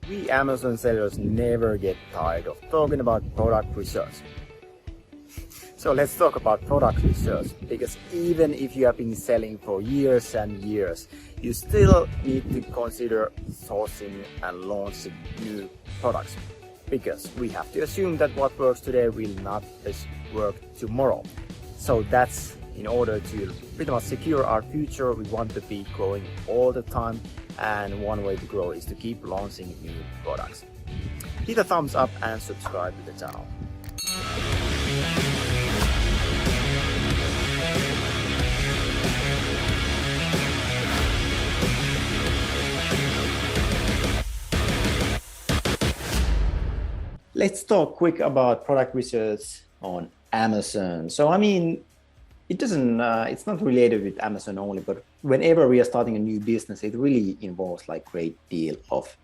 We Amazon sellers never get tired of talking about product research. So let's talk about product research, because even if you have been selling for years and years, you still need to consider sourcing and launching new products, because we have to assume that what works today will not work tomorrow. So that's in order to pretty much secure our future. We want to be growing all the time, and one way to grow is to keep launching new products. Hit a thumbs up and subscribe to the channel. Let's talk quick about product research on Amazon. So it's not related with Amazon only, but whenever we are starting a new business, it really involves like great deal of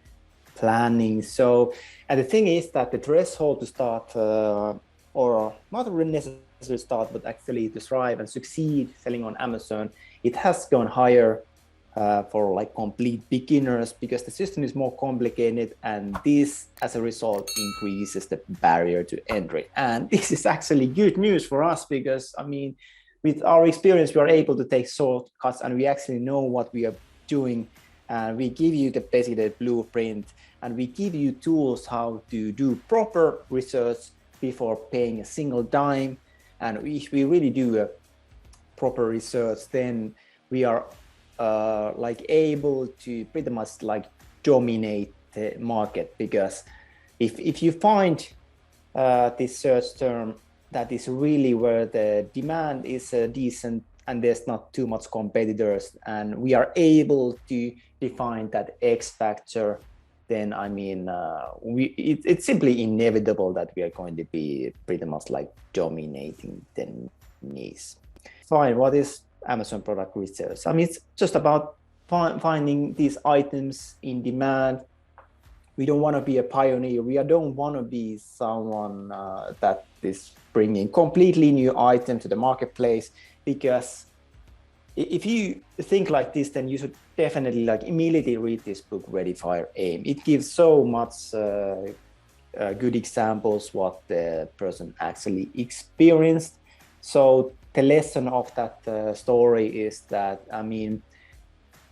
planning. So, and the thing is that the threshold to start, or not really necessarily start, but actually to thrive and succeed selling on Amazon, it has gone higher for like complete beginners, because the system is more complicated, and this as a result increases the barrier to entry. And this is actually good news for us, because with our experience, we are able to take shortcuts, and we actually know what we are doing. And we give you the basic blueprint, and we give you tools how to do proper research before paying a single dime. And if we really do a proper research, then we are able to pretty much like dominate the market, because if you find this search term that is really where the demand is decent and there's not too much competitors, and we are able to define that X factor, then it's simply inevitable that we are going to be pretty much like dominating the niche. Fine, what is Amazon product research? It's just about finding these items in demand. We don't want to be a pioneer. We don't want to be someone that is bringing completely new item to the marketplace, because if you think like this, then you should definitely like immediately read this book, Ready, Fire, Aim. It gives so much good examples what the person actually experienced. So the lesson of that story is that,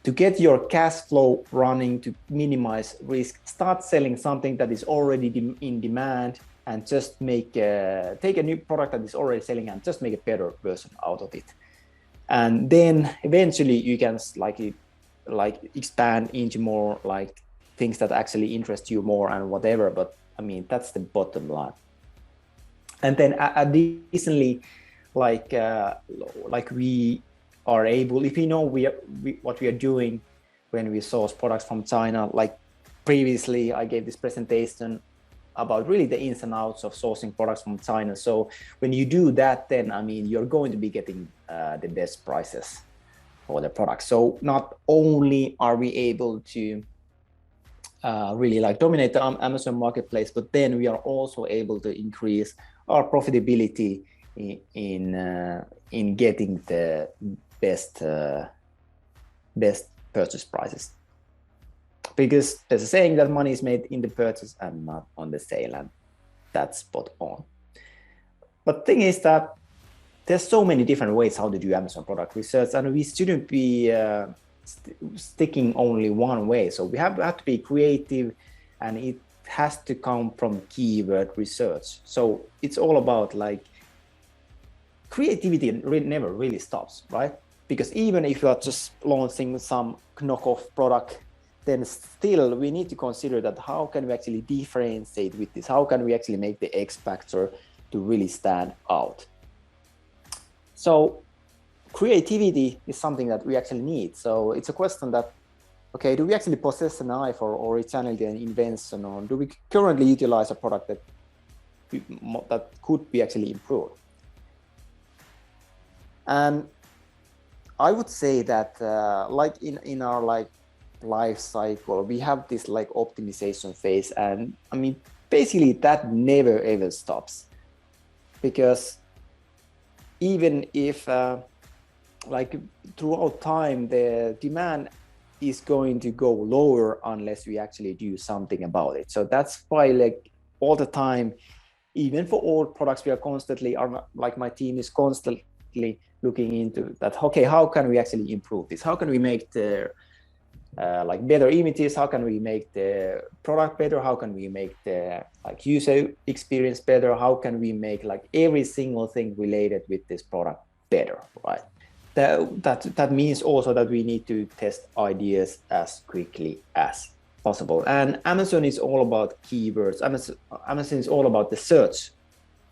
to get your cash flow running, to minimize risk, start selling something that is already in demand, and just take a new product that is already selling and just make a better version out of it. And then eventually you can like expand into more like things that actually interest you more and whatever. But that's the bottom line. And then additionally, like we are able, if we know what we are doing when we source products from China. Like previously I gave this presentation about really the ins and outs of sourcing products from China. So when you do that, then you're going to be getting the best prices for the product. So not only are we able to really like dominate the Amazon marketplace, but then we are also able to increase our profitability in getting the best purchase prices, because there's a saying that money is made in the purchase and not on the sale, and that's spot on. But the thing is that there's so many different ways how to do Amazon product research, and we shouldn't be sticking only one way. So we have to be creative, and it has to come from keyword research. So it's all about like creativity never really stops, right? Because even if you are just launching some knockoff product, then still we need to consider that how can we actually differentiate with this? How can we actually make the X factor to really stand out? So creativity is something that we actually need. So it's a question that, okay, do we actually possess an eye for originality and invention, or do we currently utilize a product that could be actually improved? And I would say that like in our like life cycle, we have this like optimization phase, and basically that never ever stops, because even if like throughout time the demand is going to go lower unless we actually do something about it. So that's why, like, all the time, even for all products, we are constantly, like my team is constantly looking into that. Okay, how can we actually improve this? How can we make the like better images? How can we make the product better? How can we make the like user experience better? How can we make like every single thing related with this product better, right? That means also that we need to test ideas as quickly as possible. And Amazon is all about keywords. Amazon is all about the search.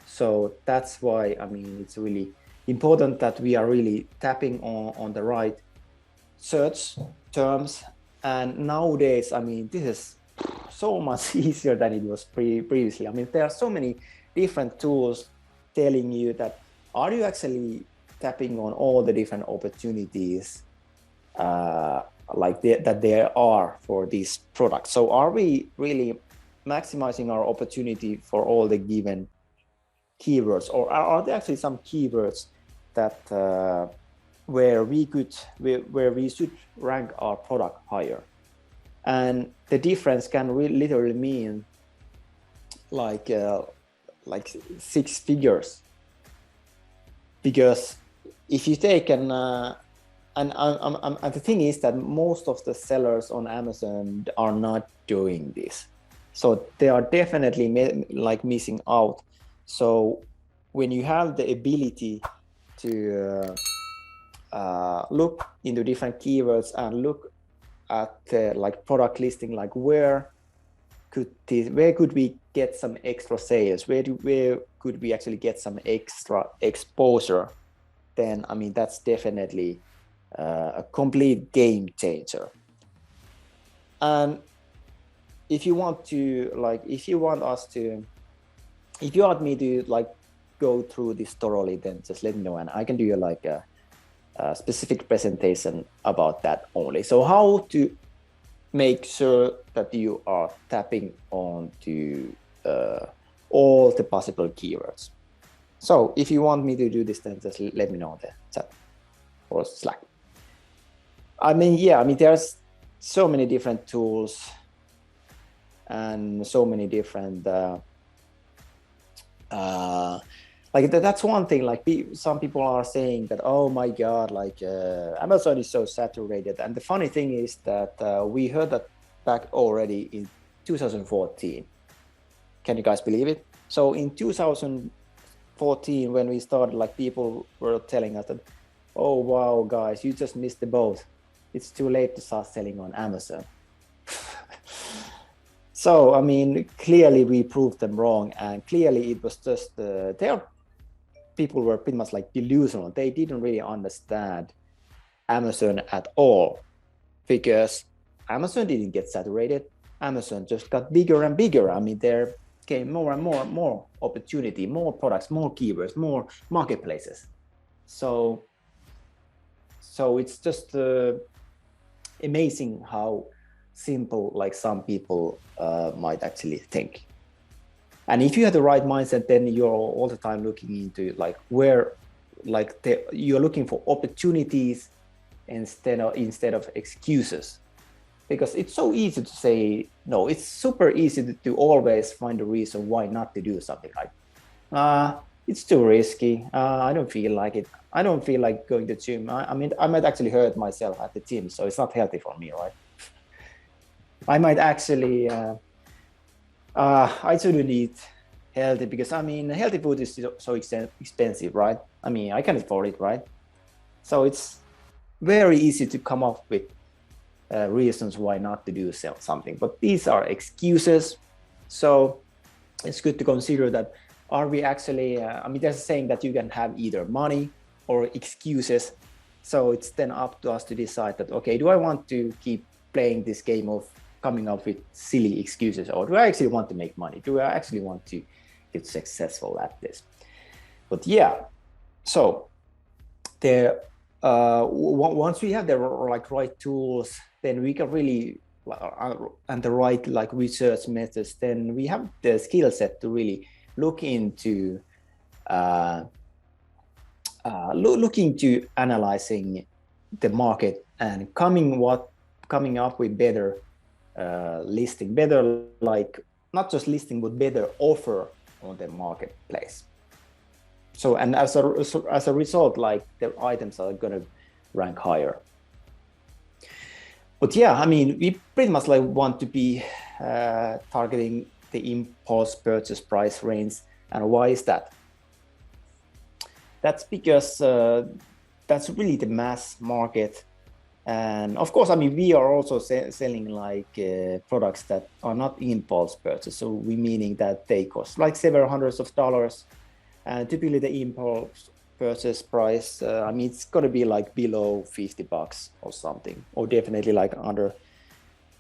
So that's why, I mean, it's really important that we are really tapping on the right search terms. And nowadays, I mean, this is so much easier than it was previously. I mean, there are so many different tools telling you that, are you actually tapping on all the different opportunities that there are for these products? So are we really maximizing our opportunity for all the given keywords, or are there actually some keywords that where we should rank our product higher? And the difference can literally mean like 6 figures, because if you take and the thing is that most of the sellers on Amazon are not doing this, so they are definitely missing out. So when you have the ability to look into different keywords and look at like product listing, like where could we get some extra sales, where could we actually get some extra exposure, then I mean that's definitely a complete game changer. And if you want me to like go through this thoroughly, then just let me know and I can do like a specific presentation about that only. So how to make sure that you are tapping on to all the possible keywords. So if you want me to do this, then just let me know in the chat or Slack. I mean, yeah, I mean, there's so many different tools and so many different like that's one thing. Like some people are saying that, oh my god, like Amazon is so saturated. And the funny thing is that we heard that back already in 2014. Can you guys believe it? So in 2014, when we started, like people were telling us that, oh wow guys, you just missed the boat, it's too late to start selling on Amazon. So I mean, clearly we proved them wrong, and clearly it was just people were pretty much like delusional. They didn't really understand Amazon at all, because Amazon didn't get saturated. Amazon just got bigger and bigger. I mean, there came more and more opportunity, more products, more keywords, more marketplaces. So it's just amazing how simple like some people might actually think. And if you have the right mindset, then you're all the time looking into like where, like you're looking for opportunities instead of excuses, because it's so easy to say no. It's super easy to always find a reason why not to do something. Like it's too risky, I don't feel like it, I don't feel like going to the gym. I mean, I might actually hurt myself at the gym, so it's not healthy for me, right? I might actually I shouldn't eat healthy, because I mean healthy food is so expensive, right? I mean, I can afford it, right? So it's very easy to come up with reasons why not to do something, but these are excuses. So it's good to consider that, are we actually I mean, there's a saying that you can have either money or excuses. So it's then up to us to decide that, okay, do I want to keep playing this game of coming up with silly excuses, or do I actually want to make money? Do I actually want to get successful at this? But yeah, so there once we have the like right tools, then we can really and the right like research methods, then we have the skill set to really look into analyzing the market and coming coming up with better listing, better like not just listing, but better offer on the marketplace. So, and as a result, like the items are gonna rank higher. But yeah, I mean, we pretty much like want to be targeting the impulse purchase price range. And why is that? That's because that's really the mass market. And of course, I mean, we are also selling like products that are not impulse purchase. So we meaning that they cost like several hundreds of dollars. And typically the impulse purchase price, I mean, it's got to be like below $50 or something, or definitely like under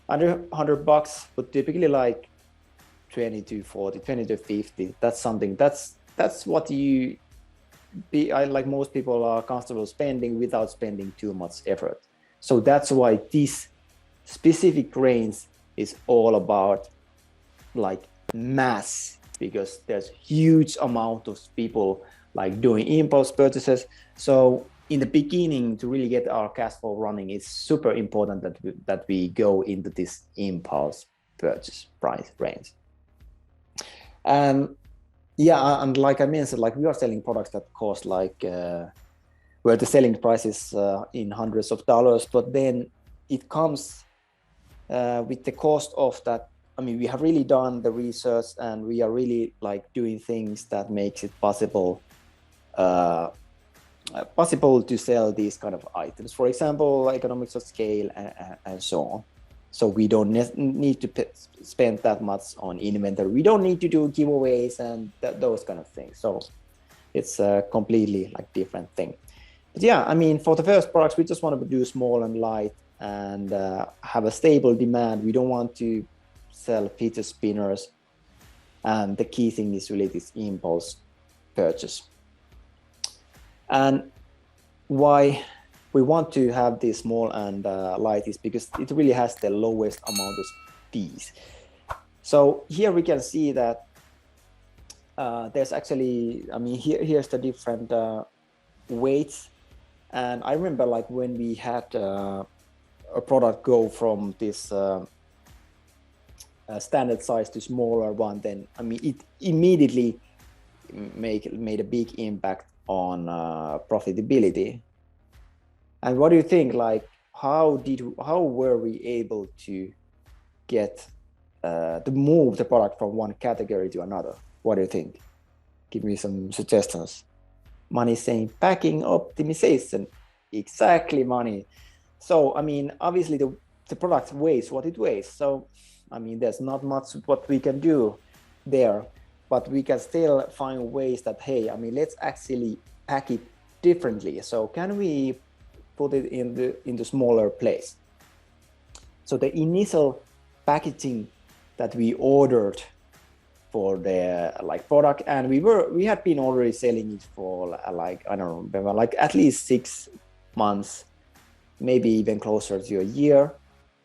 $100, but typically like 20 to 40, 20 to 50. That's something that's what like most people are comfortable spending without spending too much effort. So that's why this specific range is all about like mass, because there's huge amount of people like doing impulse purchases. So in the beginning, to really get our cash flow running, it's super important that we go into this impulse purchase price range. And yeah, and like I mentioned, like we are selling products that cost like where the selling price is in hundreds of dollars, but then it comes with the cost of that. I mean, we have really done the research, and we are really like doing things that makes it possible to sell these kind of items. For example, economics of scale and so on. So we don't need to spend that much on inventory. We don't need to do giveaways and those kind of things. So it's a completely like different thing. But yeah, I mean, for the first products, we just want to do small and light and have a stable demand. We don't want to sell fidget spinners. And the key thing is really this impulse purchase. And why we want to have this small and light is because it really has the lowest amount of fees. So here we can see that there's actually, I mean, here's the different weights. And I remember like when we had a product go from this standard size to smaller one, then I mean, it immediately made a big impact on profitability. And what do you think? Like, how were we able to get to move the product from one category to another? What do you think? Give me some suggestions. Money saying packing optimization. Exactly, Money. So I mean, obviously the product weighs what it weighs. So I mean, there's not much what we can do there, but we can still find ways that, hey, I mean, let's actually pack it differently. So can we put it in the smaller place? So the initial packaging that we ordered for the like product, and we had been already selling it for like, I don't remember, like at least 6 months, maybe even closer to a year.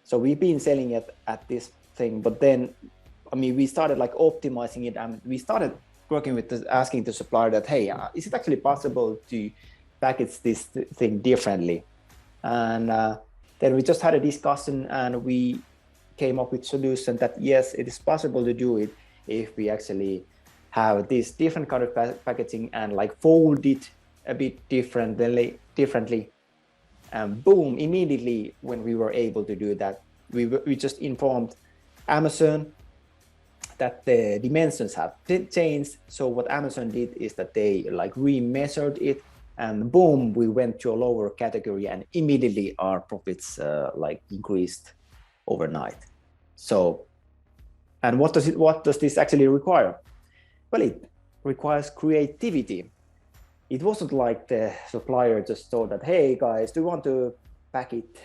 So we've been selling it at this thing, but then I mean, we started like optimizing it, and we started working with asking the supplier that, hey, is it actually possible to package this thing differently? And then we just had a discussion, and we came up with solution that yes, it is possible to do it if we actually have this different kind of packaging and like fold it a bit differently. And boom, immediately when we were able to do that, we just informed Amazon that the dimensions have changed. So what Amazon did is that they like remeasured it, and boom, we went to a lower category, and immediately our profits like increased overnight. So, and what does this actually require? Well, it requires creativity. It wasn't like the supplier just thought that, hey guys, do you want to pack it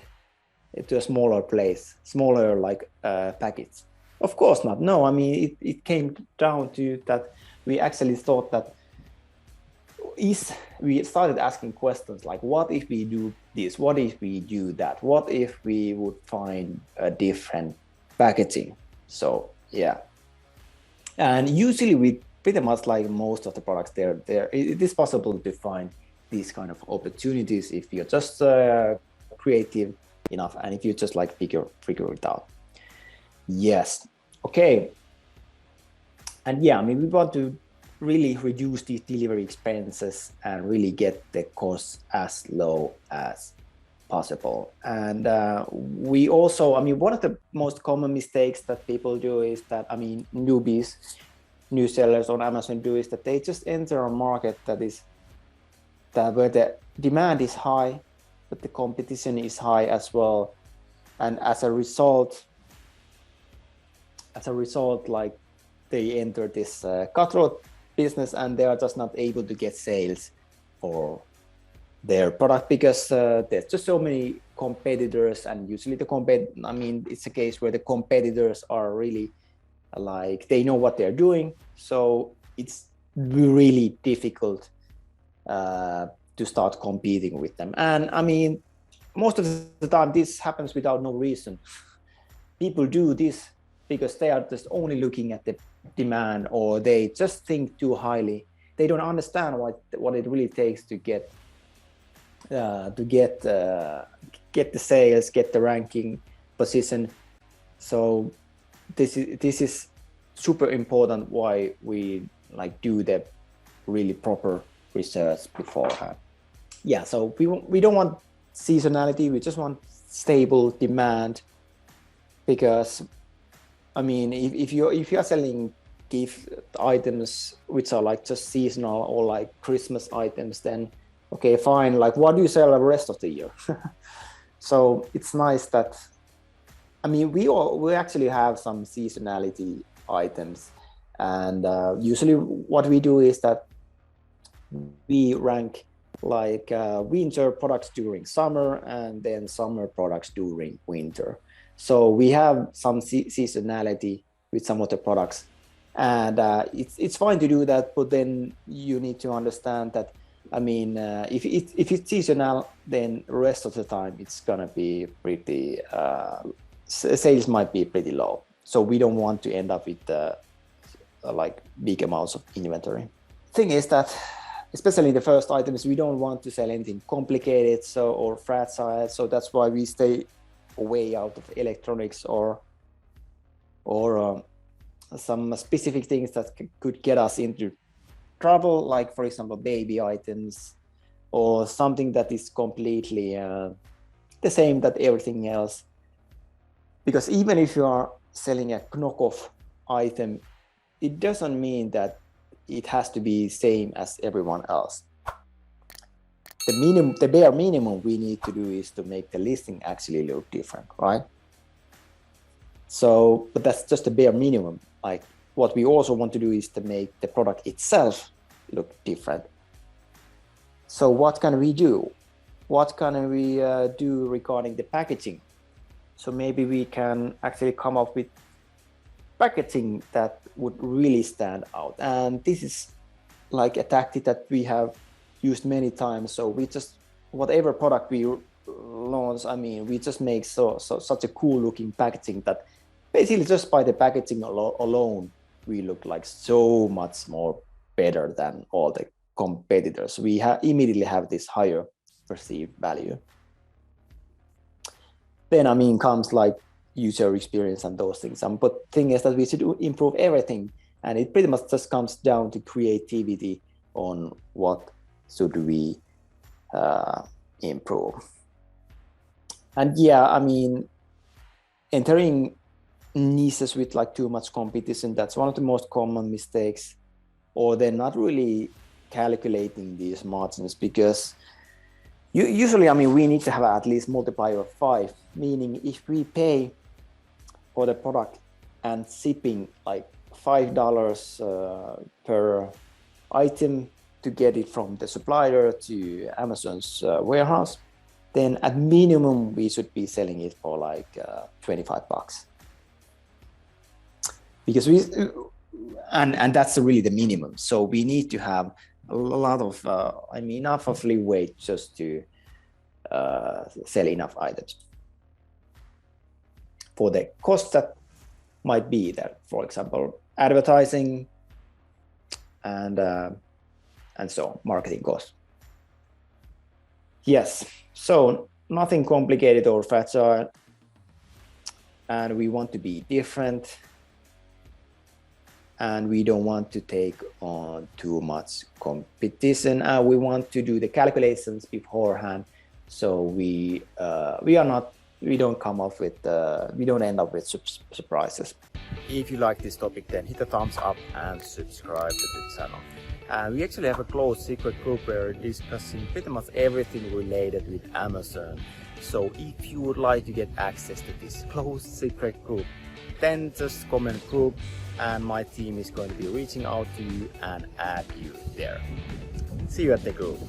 to a smaller place, smaller like packets? Of course not. No, I mean, it came down to that we actually thought that we started asking questions like, what if we do this? What if we do that? What if we would find a different packaging? So yeah. And usually we pretty much like most of the products there, it is possible to find these kind of opportunities if you're just creative enough. And if you just like figure it out. Yes. Okay. And yeah, I mean, we want to really reduce these delivery expenses and really get the costs as low as possible. And we also, I mean, one of the most common mistakes that people do is that, I mean, newbies, new sellers on Amazon do is that they just enter a market where the demand is high, but the competition is high as well. And as a result, like they enter this cutthroat business and they are just not able to get sales for their product because there's just so many competitors, and usually I mean, it's a case where the competitors are really like, they know what they're doing. So it's really difficult to start competing with them. And I mean, most of the time this happens without no reason. People do this because they are just only looking at the demand, or they just think too highly. They don't understand what it really takes to get the sales, get the ranking position. So this is super important why we like do the really proper research beforehand. Yeah, so we don't want seasonality, we just want stable demand, because I mean, if you are selling gift items which are like just seasonal or like Christmas items, then okay, fine, like what do you sell the rest of the year? So it's nice that, I mean, we actually have some seasonality items, and usually what we do is that we rank like winter products during summer and then summer products during winter. So we have some seasonality with some of the products, and it's fine to do that, but then you need to understand that, I mean, if it's seasonal, then the rest of the time it's gonna be pretty, sales might be pretty low. So we don't want to end up with like big amounts of inventory. Thing is that, especially the first items, we don't want to sell anything complicated or fragile. So that's why we stay away out of electronics or some specific things that could get us into trouble, like for example baby items, or something that is completely the same that everything else. Because even if you are selling a knockoff item, it doesn't mean that it has to be same as everyone else. The bare minimum we need to do is to make the listing actually look different, right? So, but that's just the bare minimum. Like, what we also want to do is to make the product itself look different. So what can we do? What can we do regarding the packaging? So maybe we can actually come up with packaging that would really stand out. And this is like a tactic that we have used many times. So we just, whatever product we launch, I mean, we just make such a cool looking packaging that basically just by the packaging alone, we look like so much more better than all the competitors. We immediately have this higher perceived value. Then, I mean, comes like user experience and those things. But the thing is that we should improve everything, and it pretty much just comes down to creativity on what should we improve. And yeah, I mean, entering niches with like too much competition, that's one of the most common mistakes. Or they're not really calculating these margins, because usually, I mean, we need to have at least multiplier of 5, meaning if we pay for the product and shipping like $5 per item to get it from the supplier to Amazon's warehouse, then at minimum we should be selling it for like $25, because and that's really the minimum. So we need to have a lot of I mean, enough of leeway just to sell enough items for the costs that might be there, for example advertising and so marketing costs. Yes, so nothing complicated or fragile, and we want to be different, and we don't want to take on too much competition, and we want to do the calculations beforehand, so we don't come up with we don't end up with surprises. If you like this topic, then hit a thumbs up and subscribe to the channel. And we actually have a closed secret group where we're discussing pretty much everything related with Amazon. So if you would like to get access to this closed secret group, then just comment group and my team is going to be reaching out to you and add you there. See you at the group.